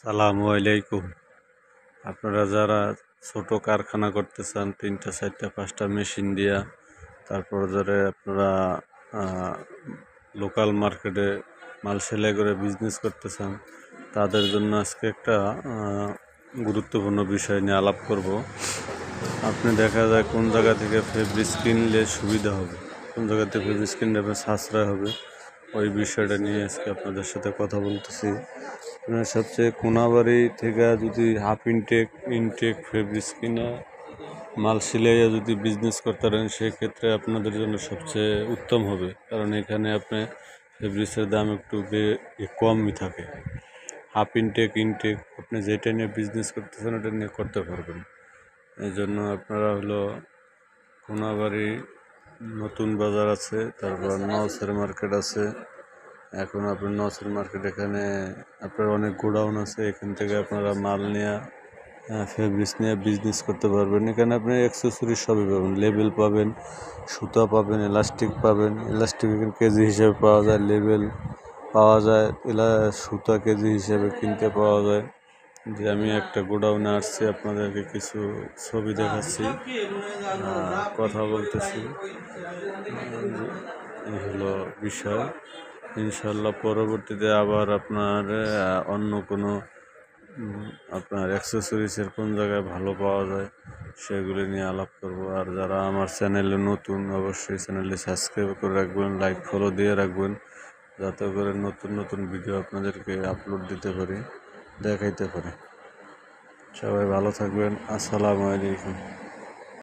সালামু আলাইকুম। আপনারা যারা ছোট কারখানা করতে চান, 3টা 4টা 5টা মেশিন দিয়া, তারপর যারা আপনারা লোকাল মার্কেটে মাল সেলাই করে বিজনেস করতে চান, তাদের জন্য আজকে একটা গুরুত্বপূর্ণ বিষয় নিয়ে আলাপ করব। আপনি দেখা যায় কোন জায়গা থেকে ফেব্রিক্স কিনলে সুবিধা হবে, কোন জায়গা থেকে ফেব্রিক্স কিনলে আপনার সাশ্রয় হবে, ওই বিষয়টা নিয়ে আজকে আপনাদের সাথে কথা বলতেছি। সবচেয়ে কোনাবাড়ি থেকে যদি হাফ ইনটেক ফেব্রিক্স কিনা মাল সিলাইয়া যদি বিজনেস করতে পারেন, সেক্ষেত্রে আপনাদের জন্য সবচেয়ে উত্তম হবে, কারণ এখানে আপনি ফেব্রিক্সের দাম একটু কমই থাকে। হাফ ইনটেক আপনি যেটা নিয়ে বিজনেস করতেছেন ওটা নিয়ে করতে পারবেন। এই জন্য আপনারা কোনাবাড়ি নতুন বাজার আছে, তারপর নওসের মার্কেট আছে। এখন আপনার নওসের মার্কেট, এখানে আপনার অনেক গোডাউন আছে, এখান থেকে আপনারা মাল নিয়ে ফেব্রিক্স নিয়ে বিজনেস করতে পারবেন। এখানে আপনি অ্যাক্সেসরিজ সবই পাবেন, লেবেল পাবেন, সুতা পাবেন, এলাস্টিক পাবেন। এলাস্টিক এখানে কেজি হিসেবে পাওয়া যায়, লেবেল পাওয়া যায়, সুতা কেজি হিসেবে কিনতে পাওয়া যায়। যে আমি একটা গোডাউনে আসছি, আপনাদেরকে কিছু ছবি দেখাচ্ছি, কথা বলতেছি, এই হলো বিষয়। ইনশাল্লাহ পরবর্তীতে আবার আপনার অন্য কোনো আপনার অ্যাক্সেসরিজের কোন জায়গায় ভালো পাওয়া যায় সেগুলি নিয়ে আলাপ করব। আর যারা আমার চ্যানেলে নতুন, অবশ্যই চ্যানেলটি সাবস্ক্রাইব করে রাখবেন, লাইক ফলো দিয়ে রাখবেন, যাতে করে নতুন নতুন ভিডিও আপনাদেরকে আপলোড দিতে পারি, দেখাইতে পারি। সবাই ভালো থাকবেন। আসসালামু আলাইকুম।